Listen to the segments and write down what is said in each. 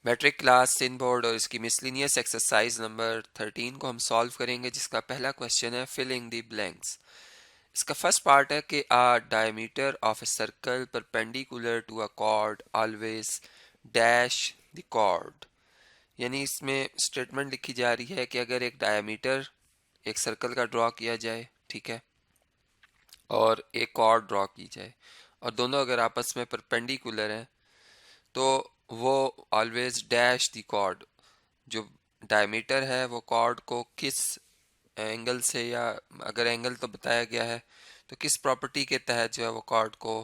Matric class सिन board और इसकी miscellaneous exercise number 13 को हम सॉल्व करेंगे, जिसका पहला क्वेश्चन है फिलिंग द ब्लैंक्स। इसका फर्स्ट पार्ट है कि a diameter of a circle perpendicular to a chord always dash the chord. यानी इसमें स्टेटमेंट लिखी जा रही है कि अगर एक डायमीटर एक सर्कल का ड्रॉ किया जाए, ठीक है, और एक कॉर्ड ड्रॉ की जाए और दोनों अगर आपस में परपेंडिकुलर हैं तो वो ऑलवेज डैश द कॉर्ड। जो डायमीटर है वो कॉर्ड को किस एंगल से, या अगर एंगल तो बताया गया है तो किस प्रॉपर्टी के तहत जो है वो कॉर्ड को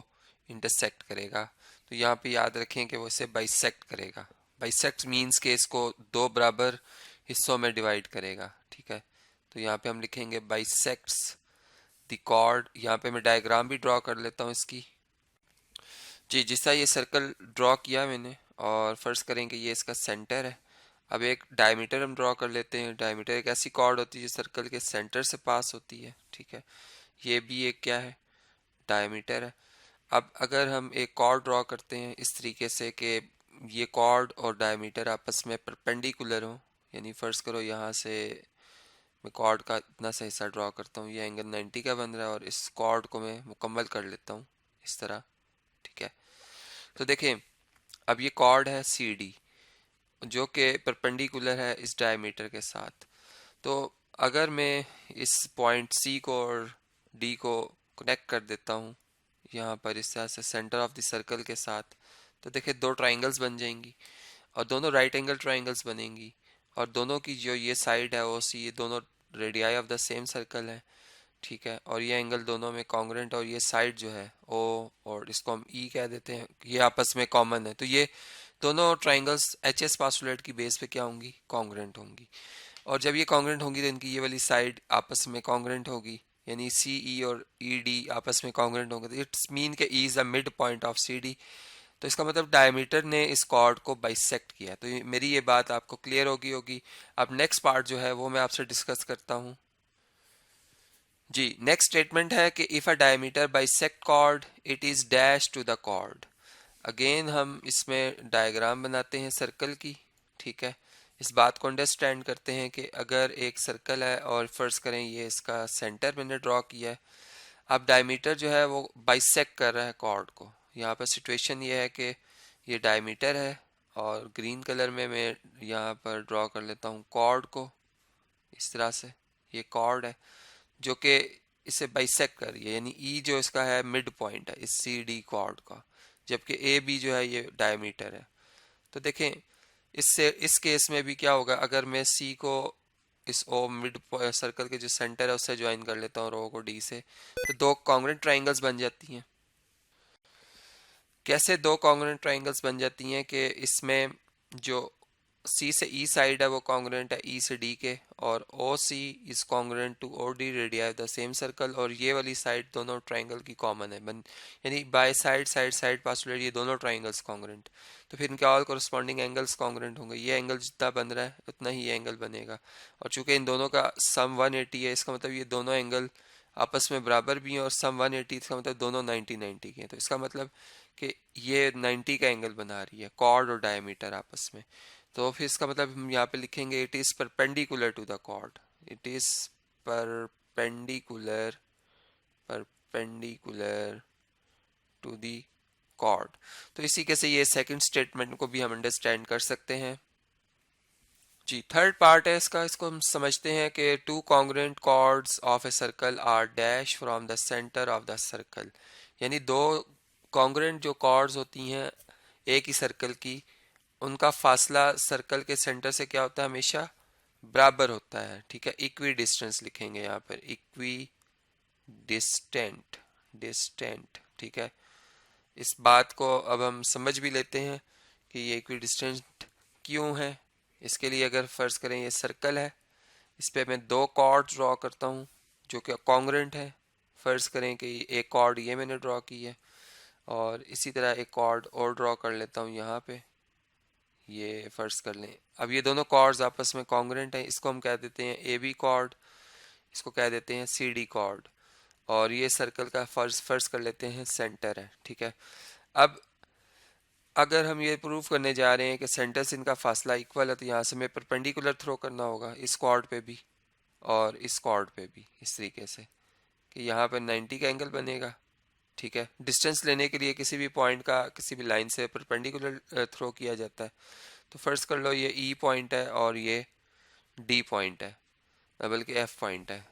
इंटरसेक्ट करेगा। तो यहाँ पे याद रखें कि वो इसे बाइसेक्ट करेगा। बाइसेक्ट मीन्स के इसको दो बराबर हिस्सों में डिवाइड करेगा, ठीक है। तो यहाँ पे हम लिखेंगे बाइसेक्ट्स द कॉर्ड। यहाँ पे मैं डायग्राम भी ड्रॉ कर लेता हूँ इसकी। जी, जिसका ये सर्कल ड्रॉ किया मैंने, और फर्ज करें कि ये इसका सेंटर है। अब एक डायमीटर हम ड्रॉ कर लेते हैं। डायमीटर एक ऐसी कॉर्ड होती है जो सर्कल के सेंटर से पास होती है, ठीक है। ये भी एक क्या है, डायमीटर है। अब अगर हम एक कॉर्ड ड्रॉ करते हैं इस तरीके से कि ये कॉर्ड और डायमीटर आपस में परपेंडिकुलर हो, यानी फ़र्ज़ करो यहाँ से मैं कॉर्ड का इतना सा हिस्सा ड्रॉ करता हूँ, ये एंगल 90 का बन रहा है और इस कॉर्ड को मैं मुकम्मल कर लेता हूँ इस तरह, ठीक है। तो देखें, अब ये कॉर्ड है सी डी जो कि परपेंडिकुलर है इस डायमीटर के साथ। तो अगर मैं इस पॉइंट सी को और डी को कनेक्ट कर देता हूँ यहाँ पर इस तरह से सेंटर ऑफ द सर्कल के साथ, तो देखिए दो ट्राइंगल्स बन जाएंगी और दोनों राइट एंगल ट्राइंगल्स बनेंगी। और दोनों की जो ये साइड है ओ सी, ये दोनों radii of the same circle है, ठीक है। और ये एंगल दोनों में कॉन्ग्रेंट, और ये साइड जो है ओ, और इसको हम ई कह देते हैं, ये आपस में कॉमन है। तो ये दोनों ट्राइंगल्स एच एस पास्टुलेट की बेस पे क्या होंगी, कॉन्ग्रेंट होंगी। और जब ये कॉन्ग्रेंट होंगी तो इनकी ये वाली साइड आपस में कॉन्ग्रेंट होगी, यानी सी ई और ई डी आपस में कॉन्ग्रेंट होंगे। तो it's mean K E is the mid point of C D. तो इसका मतलब डायमीटर ने इस कॉर्ड को बाइसेक्ट किया। तो मेरी ये बात आपको क्लियर होगी। अब नेक्स्ट पार्ट जो है वो मैं आपसे डिस्कस करता हूँ। जी, नेक्स्ट स्टेटमेंट है कि if a diameter bisect chord it is dash to the chord. Again हम इसमें डायग्राम बनाते हैं सर्कल की, ठीक है। इस बात को अंडरस्टैंड करते हैं कि अगर एक सर्कल है और फर्ज करें ये इसका सेंटर मैंने ड्रॉ किया है। अब डायमीटर जो है वो बाइसेक्ट कर रहा है कॉर्ड को। यहाँ पर सिचुएशन ये है कि ये डायमीटर है और ग्रीन कलर में मैं यहाँ पर ड्रॉ कर लेता हूँ कॉर्ड को इस तरह से। ये कॉर्ड है जो कि इसे बाइसेक्ट कर रही है, यानी ई जो इसका है मिड पॉइंट है इस सी डी कॉर्ड का, जबकि ए बी जो है ये डायमीटर है। तो देखें, इससे इस केस में भी क्या होगा, अगर मैं सी को इस ओ मिड सर्कल के जो सेंटर है उससे ज्वाइन कर लेता हूँ रो को डी से, तो दो कॉन्ग्रेंट ट्राइंगल्स बन जाती हैं। कैसे दो कॉन्ग्रेंट ट्राइंगल्स बन जाती हैं कि इसमें जो सी से ई साइड है वो कॉन्ग्रेंट है ई से डी के, और O C is congruent to O D radii the same circle, और ये वाली साइड दोनों ट्राइंगल की कॉमन है बन, यानी by side side side postulate ये दोनों ट्राइंगल्स कॉन्ग्रेंट। तो फिर इनके ऑल कॉरस्पॉन्डिंग एंगल्स कॉन्ग्रेंट होंगे। ये एंगल जितना बन रहा है उतना ही ये एंगल बनेगा। और चूंकि इन दोनों का सम 180 है, इसका मतलब ये दोनों एंगल आपस में बराबर भी हैं, और सम 180 इसका मतलब दोनों 90 के हैं। तो इसका मतलब कि ये 90 का एंगल बना रही है कॉर्ड और डायमीटर आपस में। तो फिर इसका मतलब हम यहाँ पे लिखेंगे it is perpendicular to the chord. It is perpendicular perpendicular to the chord. तो इसी के से ये सेकंड स्टेटमेंट को भी हम अंडरस्टैंड कर सकते हैं। जी, थर्ड पार्ट है इसका, इसको हम समझते हैं कि two congruent chords of a circle are dash from the centre of the circle. यानी दो कॉन्ग्रुएंट जो कॉर्ड्स होती हैं एक ही सर्कल की, उनका फासला सर्कल के सेंटर से क्या होता है, हमेशा बराबर होता है, ठीक है। इक्वी डिस्टेंस लिखेंगे यहाँ पर, इक्वी डिस्टेंट, डिस्टेंट, ठीक है। इस बात को अब हम समझ भी लेते हैं कि ये इक्वी डिस्टेंट क्यों है। इसके लिए अगर फर्ज करें ये सर्कल है, इस पे मैं दो कॉर्ड ड्रॉ करता हूँ जो कि कॉन्ग्रुएंट है। फर्ज करें कि एक कॉर्ड ये मैंने ड्रॉ की है, और इसी तरह एक कॉर्ड और ड्रॉ कर लेता हूँ यहाँ पे, ये फर्ज कर लें। अब ये दोनों कॉर्ड्स आपस में कॉन्ग्रुएंट हैं, इसको हम कह देते हैं ए बी कॉर्ड, इसको कह देते हैं सी डी कॉर्ड, और ये सर्कल का फर्ज फर्ज कर लेते हैं सेंटर है, ठीक है। अब अगर हम ये प्रूव करने जा रहे हैं कि सेंटर से इनका फासला इक्वल है तो यहाँ से हमें परपेंडिकुलर थ्रो करना होगा इस कॉर्ड पे भी और इस कॉर्ड पे भी, इस तरीके से कि यहाँ पर 90 का एंगल बनेगा। ठीक है, डिस्टेंस लेने के लिए किसी भी पॉइंट का किसी भी लाइन से परपेंडिकुलर थ्रो किया जाता है। तो फर्स्ट कर लो ये ई पॉइंट है और ये डी पॉइंट है, बल्कि एफ पॉइंट है,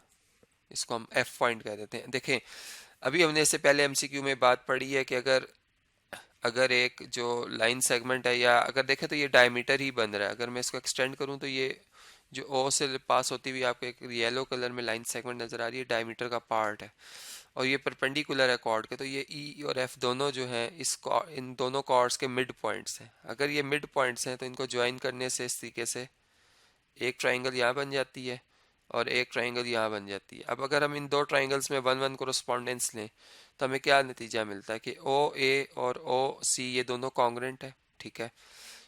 इसको हम एफ पॉइंट कह देते हैं। देखें, अभी हमने इससे पहले एमसीक्यू में बात पढ़ी है कि अगर अगर एक जो लाइन सेगमेंट है, या अगर देखें तो ये डायमीटर ही बन रहा है, अगर मैं इसको एक्सटेंड करूं तो ये जो ओ से पास होती हुई आपको एक येलो कलर में लाइन सेगमेंट नजर आ रही है, डायमीटर का पार्ट है और ये परपेंडिकुलर है कॉर्ड के। तो ये ई और एफ दोनों जो हैं इन दोनों कॉर्ड्स के मिड पॉइंट्स हैं। अगर ये मिड पॉइंट्स हैं तो इनको ज्वाइन करने से इस तरीके से एक ट्राइंगल यहाँ बन जाती है और एक ट्राइंगल यहाँ बन जाती है। अब अगर हम इन दो ट्राइंगल्स में वन वन कोरोस्पोंडेंस लें तो हमें क्या नतीजा मिलता है कि ओ ए और ओ सी ये दोनों कॉन्ग्रेंट है। ठीक है,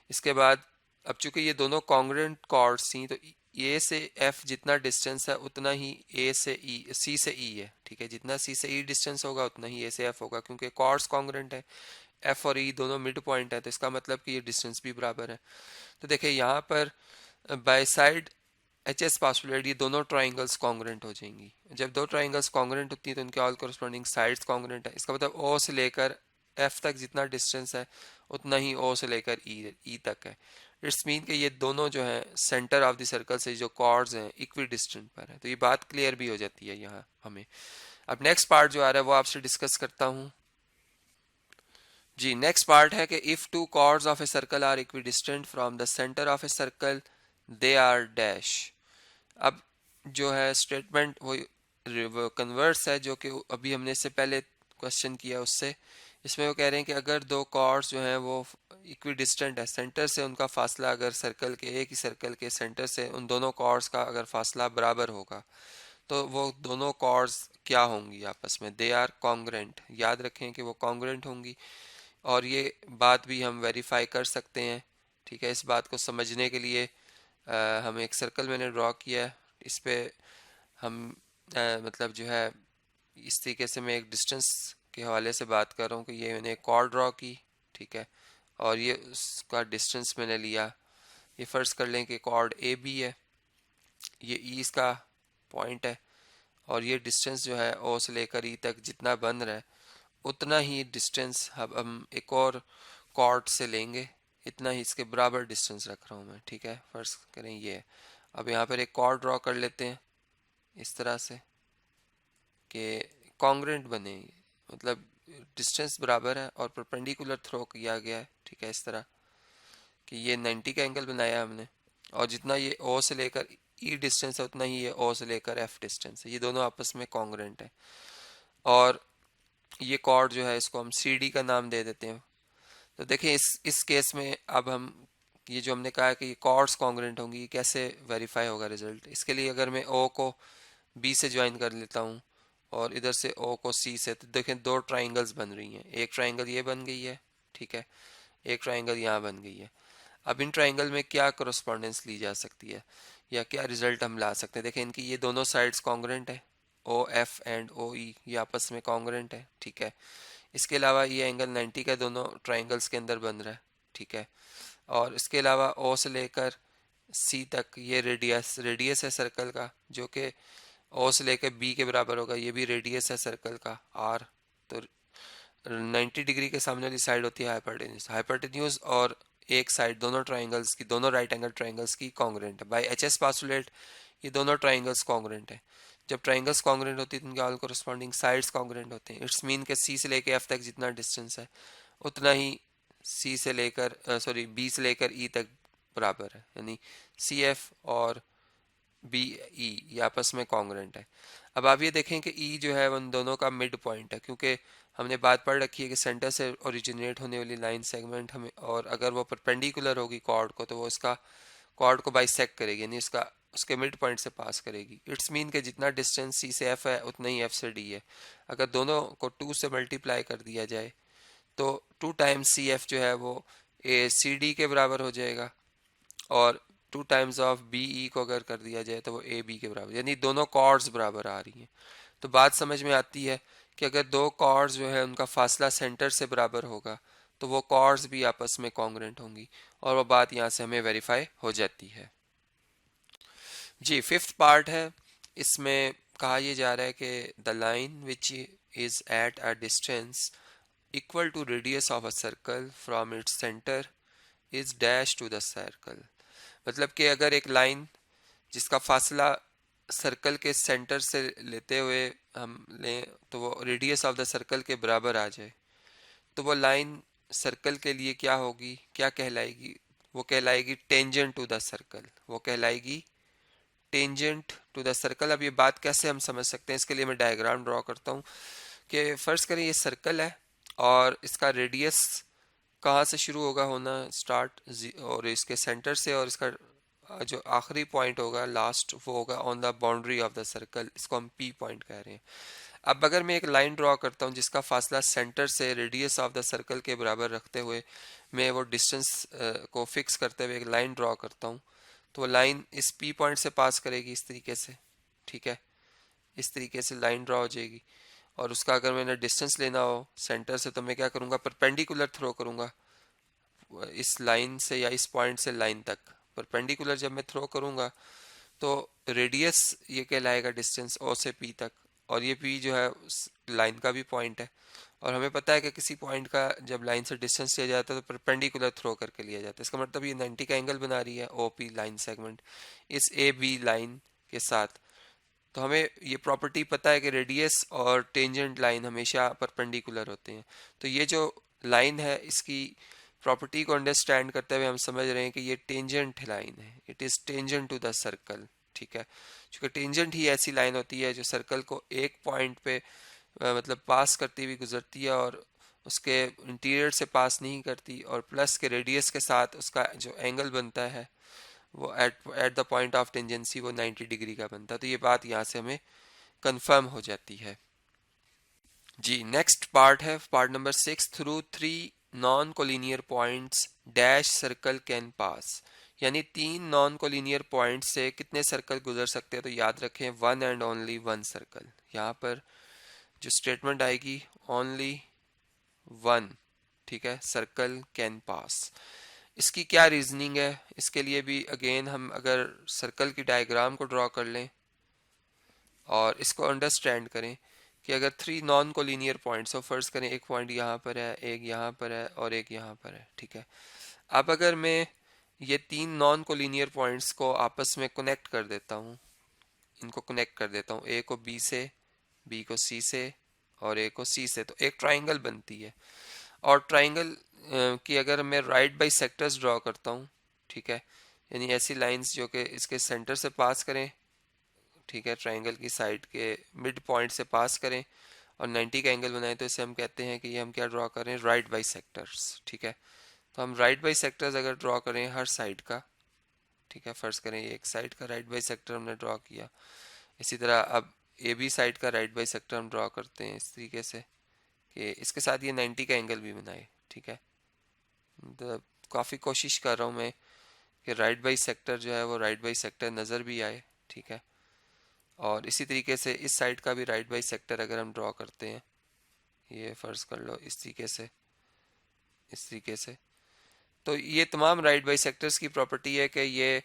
इसके बाद अब चूंकि ये दोनों कॉन्ग्रेंट कॉर्ड्स थी तो ए से एफ जितना डिस्टेंस है उतना ही ए से ई सी से ई है। ठीक है, जितना सी से ई डिस्टेंस होगा उतना ही ए से एफ होगा, क्योंकि कॉर्ड्स कॉन्ग्रेंट है, एफ और ई दोनों मिड पॉइंट है, तो इसका मतलब कि ये डिस्टेंस भी बराबर है। तो देखिए यहाँ पर by side H S postulate ये दोनों ट्राइंगल्स कॉन्ग्रेंट हो जाएंगी। जब दो ट्राइंगल्स कॉन्ग्रेंट होती हैं तो उनके ऑल कोरस्पॉन्डिंग साइड्स कॉन्ग्रेंट है। इसका मतलब ओ से लेकर एफ तक जितना डिस्टेंस है उतना ही ओ से लेकर ई तक है। इट्स मीन कि ये दोनों जो है सेंटर ऑफ द सर्कल से जो कॉर्ड्स हैं इक्वी डिस्टेंट पर है। तो ये बात क्लियर भी हो जाती है यहाँ हमें। अब नेक्स्ट पार्ट जो आ रहा है वो आपसे डिस्कस करता हूँ जी। नेक्स्ट पार्ट है कि if two chords of a circle are equidistant from the centre of a circle they are dash. अब जो है स्टेटमेंट वो कन्वर्स है जो कि अभी हमने इससे पहले क्वेश्चन किया उससे। इसमें वो कह रहे हैं कि अगर दो कॉर्ड्स जो हैं वो इक्वी डिस्टेंट है सेंटर से, उनका फासला अगर सर्कल के एक ही सर्कल के सेंटर से उन दोनों कॉर्ड्स का अगर फासला बराबर होगा तो वो दोनों कॉर्ड्स क्या होंगी आपस में, दे आर कॉन्ग्रेंट। याद रखें कि वो कॉन्ग्रेंट होंगी और ये बात भी हम वेरीफाई कर सकते हैं। ठीक है, इस बात को समझने के लिए हम एक सर्कल मैंने ड्रॉ किया है, इस पे हम मतलब जो है इस तरीके से मैं एक डिस्टेंस के हवाले से बात कर रहा हूँ कि ये मैंने एक कॉर्ड ड्रॉ की। ठीक है, और ये उसका डिस्टेंस मैंने लिया। ये फर्ज कर लें कि कॉर्ड ए बी है, ये ई इसका पॉइंट है और ये डिस्टेंस जो है ओ से लेकर ई तक जितना बन रहा है उतना ही डिस्टेंस अब हम एक और कॉर्ड से लेंगे, इतना ही इसके बराबर डिस्टेंस रख रहा हूँ मैं। ठीक है, फर्ज करें ये है। अब यहाँ पर एक कॉर्ड ड्रॉ कर लेते हैं इस तरह से कि कॉन्ग्रेंट बने, मतलब डिस्टेंस बराबर है और परपेंडिकुलर थ्रो किया गया है। ठीक है, इस तरह कि ये 90 का एंगल बनाया हमने और जितना ये ओ से लेकर ई डिस्टेंस है उतना ही ये ओ से लेकर एफ डिस्टेंस है, ये दोनों आपस में कॉन्ग्रेंट है। और ये कॉर्ड जो है इसको हम सी डी का नाम दे देते हैं। तो देखें इस केस में अब हम ये जो हमने कहा है कि ये कॉर्ड्स कॉन्ग्रेंट होंगी, ये कैसे वेरीफाई होगा रिजल्ट। इसके लिए अगर मैं ओ को बी से ज्वाइन कर लेता हूँ और इधर से ओ को सी से, तो देखें दो ट्राइंगल्स बन रही हैं। एक ट्राइंगल ये बन गई है, ठीक है, एक ट्राइंगल यहाँ बन गई है। अब इन ट्राइंगल में क्या करस्पॉन्डेंस ली जा सकती है या क्या रिजल्ट हम ला सकते हैं। देखें इनकी ये दोनों साइड्स कॉन्ग्रेंट है, ओ एफ एंड ओ ई ये आपस में कॉन्ग्रेंट है। ठीक है, इसके अलावा ये एंगल 90 का दोनों ट्राइंगल्स के अंदर बन रहा है। ठीक है, और इसके अलावा ओ से लेकर सी तक ये रेडियस रेडियस है सर्कल का जो कि ओ से लेकर बी के बराबर होगा, ये भी रेडियस है सर्कल का आर। तो 90 डिग्री के सामने वाली साइड होती है हाइपोटेन्यूज, हाइपोटेन्यूज और एक साइड दोनों ट्राइंगल्स की, दोनों राइट एंगल ट्राइंगल्स की कॉन्ग्रेंट है। बाय एच एस पासुलेट ये दोनों ट्राइंगल्स कॉन्ग्रेंट है। जब ट्राइंगल्स कॉन्ग्रेंट होती है तो उनके ऑल कोरस्पॉन्डिंग साइड्स कॉन्ग्रेंट होते हैं। इट्स मीन के सी से लेकर एफ तक जितना डिस्टेंस है उतना ही सी से लेकर सॉरी बी से लेकर ई तक बराबर है, यानी सी एफ और बी ई ये आपस में कॉन्ग्रेंट है। अब आप ये देखें कि ई जो है उन दोनों का मिड पॉइंट है, क्योंकि हमने बात पढ़ रखी है कि सेंटर से ओरिजिनेट होने वाली लाइन सेगमेंट हमें, और अगर वो परपेंडिकुलर होगी कॉर्ड को तो वो इसका कॉर्ड को बाइसेक्ट करेगी, यानी इसका उसके मिड पॉइंट से पास करेगी। इट्स मीन के जितना डिस्टेंस सी से एफ है उतना ही एफ से डी है। अगर दोनों को 2 से मल्टीप्लाई कर दिया जाए तो 2 टाइम्स सी एफ जो है वो ए सी डी के बराबर हो जाएगा और 2 टाइम्स ऑफ बी ई को अगर कर दिया जाए तो वो ए बी के बराबर, यानी दोनों कॉर्ड्स बराबर आ रही हैं। तो बात समझ में आती है कि अगर दो कॉर्ड्स जो है उनका फासला सेंटर से बराबर होगा तो वो कॉर्ड्स भी आपस में कॉन्ग्रुएंट होंगी और वो बात यहाँ से हमें वेरीफाई हो जाती है। जी, फिफ्थ पार्ट है। इसमें कहा यह जा रहा है कि the line which is at a distance equal to radius of a circle from its centre is dash to the circle. मतलब कि अगर एक लाइन जिसका फासला सर्कल के सेंटर से लेते हुए हम लें तो वो रेडियस ऑफ द सर्कल के बराबर आ जाए, तो वो लाइन सर्कल के लिए क्या होगी, क्या कहलाएगी? वो कहलाएगी टेंजेंट टू द सर्कल। वो कहलाएगी टेंजेंट टू द सर्कल। अब ये बात कैसे हम समझ सकते हैं, इसके लिए मैं डायग्राम ड्रॉ करता हूँ कि फर्ज करें ये सर्कल है और इसका रेडियस कहाँ से शुरू होगा होना स्टार्ट, और इसके सेंटर से, और इसका जो आखिरी पॉइंट होगा लास्ट वो होगा on the boundary of the circle. इसको हम पी पॉइंट कह रहे हैं। अब अगर मैं एक लाइन ड्रॉ करता हूँ जिसका फासला सेंटर से रेडियस ऑफ द सर्कल के बराबर रखते हुए मैं वो डिस्टेंस को फिक्स करते हुए एक लाइन ड्रॉ करता हूँ, तो वो लाइन इस पी पॉइंट से पास करेगी इस तरीके से, ठीक है। इस तरीके से लाइन ड्रॉ हो जाएगी और उसका अगर मैंने डिस्टेंस लेना हो सेंटर से तो मैं क्या करूँगा, परपेंडिकुलर थ्रो करूँगा इस लाइन से या इस पॉइंट से लाइन तक। परपेंडिकुलर जब मैं थ्रो करूँगा तो रेडियस ये कहलाएगा डिस्टेंस ओ से पी तक, और ये पी जो है लाइन का भी पॉइंट है। और हमें पता है कि किसी पॉइंट का जब लाइन से डिस्टेंस लिया जाता है तो परपेंडिकुलर थ्रो करके लिया जाता है। इसका मतलब ये 90 का एंगल बना रही है ओ पी लाइन सेगमेंट इस ए बी लाइन के साथ। तो हमें ये प्रॉपर्टी पता है कि रेडियस और टेंजेंट लाइन हमेशा परपेंडिकुलर होते हैं। तो ये जो लाइन है इसकी प्रॉपर्टी को अंडरस्टैंड करते हुए हम समझ रहे हैं कि ये टेंजेंट लाइन है, it is tangent to the circle, ठीक है। क्योंकि टेंजेंट ही ऐसी लाइन होती है जो सर्कल को एक पॉइंट पे मतलब पास करती हुई गुजरती है और उसके इंटीरियर से पास नहीं करती, और प्लस के रेडियस के साथ उसका जो एंगल बनता है वो at the point of tangency वो 90 डिग्री का बनता है। तो ये बात यहाँ से हमें कंफर्म हो जाती है। जी, नेक्स्ट पार्ट है part number 6। Through 3 non collinear points dash circle can pass. यानी 3 नॉन कोलिनियर पॉइंट से कितने सर्कल गुजर सकते हैं? तो याद रखें one and only one circle. यहाँ पर जो स्टेटमेंट आएगी ओनली वन, ठीक है, सर्कल कैन पास। इसकी क्या रीजनिंग है? इसके लिए भी अगेन हम अगर सर्कल की डायग्राम को ड्रॉ कर लें और इसको अंडरस्टैंड करें कि अगर 3 नॉन कोलिनियर पॉइंट्स हो, फर्ज करें एक पॉइंट यहाँ पर है, एक यहाँ पर है और एक यहाँ पर है, ठीक है। अब अगर मैं ये 3 नॉन कोलिनियर पॉइंट्स को आपस में कनेक्ट कर देता हूँ, इनको कनेक्ट कर देता हूँ, ए को बी से, बी को सी से और ए को सी से, तो एक ट्राइंगल बनती है। और ट्राइंगल की अगर मैं राइट बाई सेक्टर्स ड्रॉ करता हूँ, ठीक है, यानी ऐसी लाइंस जो कि इसके सेंटर से पास करें, ठीक है, ट्राइंगल की साइड के मिड पॉइंट से पास करें और 90 का एंगल बनाएं, तो इसे हम कहते हैं कि ये हम क्या ड्रॉ करें, राइट बाई सेक्टर्स, ठीक है। तो हम राइट बाई सेक्टर्स अगर ड्रॉ करें हर साइड का, ठीक है, फर्ज करें एक साइड का राइट बाई सेक्टर हमने ड्रॉ किया, इसी तरह अब ए बी साइड का राइट बाई सेक्टर हम ड्रॉ करते हैं इस तरीके से कि इसके साथ ये 90 का एंगल भी बनाए, ठीक है। तो काफ़ी कोशिश कर रहा हूँ मैं कि राइट बाई सेक्टर जो है वो राइट बाई सेक्टर नज़र भी आए, ठीक है। और इसी तरीके से इस साइड का भी राइट बाई सेक्टर अगर हम ड्रॉ करते हैं, ये फ़र्ज़ कर लो इस तरीके से, इस तरीके से, तो ये तमाम राइट बाई सेक्टर्स की प्रॉपर्टी है कि ये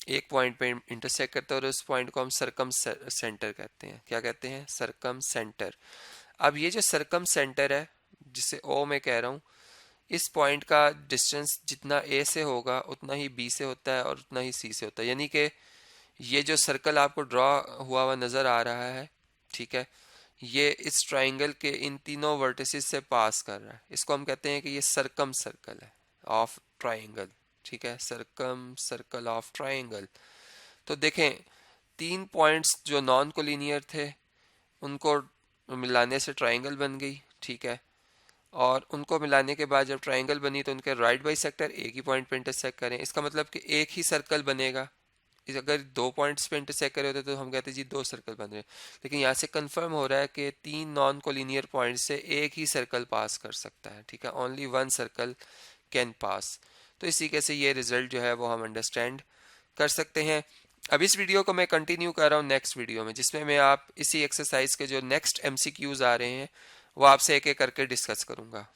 एक पॉइंट पे इंटरसेक्ट करते हैं और उस पॉइंट को हम सरकम सेंटर कहते हैं। क्या कहते हैं? सरकम सेंटर। अब ये जो सरकम सेंटर है जिसे ओ मैं कह रहा हूँ, इस पॉइंट का डिस्टेंस जितना ए से होगा उतना ही बी से होता है और उतना ही सी से होता है। यानी कि ये जो सर्कल आपको ड्रॉ हुआ हुआ नज़र आ रहा है, ठीक है, ये इस ट्राइंगल के इन तीनों वर्टिसेस से पास कर रहा है। इसको हम कहते हैं कि ये सरकम सर्कल है ऑफ ट्राइंगल, ठीक है, सरकम सर्कल ऑफ ट्राइंगल। तो देखें 3 पॉइंट्स जो नॉन कोलिनियर थे उनको मिलाने से ट्राइंगल बन गई, ठीक है। और उनको मिलाने के बाद जब ट्राइंगल बनी तो उनके राइट बाई सेक्टर एक ही पॉइंट पे इंटरसेक्ट करें। इसका मतलब कि एक ही सर्कल बनेगा। अगर 2 पॉइंट्स पे इंटरसेक्ट करे होते तो हम कहते जी 2 सर्कल बन रहे हैं, लेकिन यहाँ से कंफर्म हो रहा है कि 3 नॉन कोलिनियर पॉइंट से एक ही सर्कल पास कर सकता है, ठीक है, only one circle can pass. तो इसी के से ये रिजल्ट जो है वो हम अंडरस्टैंड कर सकते हैं। अब इस वीडियो को मैं कंटिन्यू कर रहा हूँ नेक्स्ट वीडियो में, जिसमें मैं आप इसी एक्सरसाइज के जो नेक्स्ट एमसीक्यूज आ रहे हैं वो आपसे एक एक करके डिस्कस करूँगा।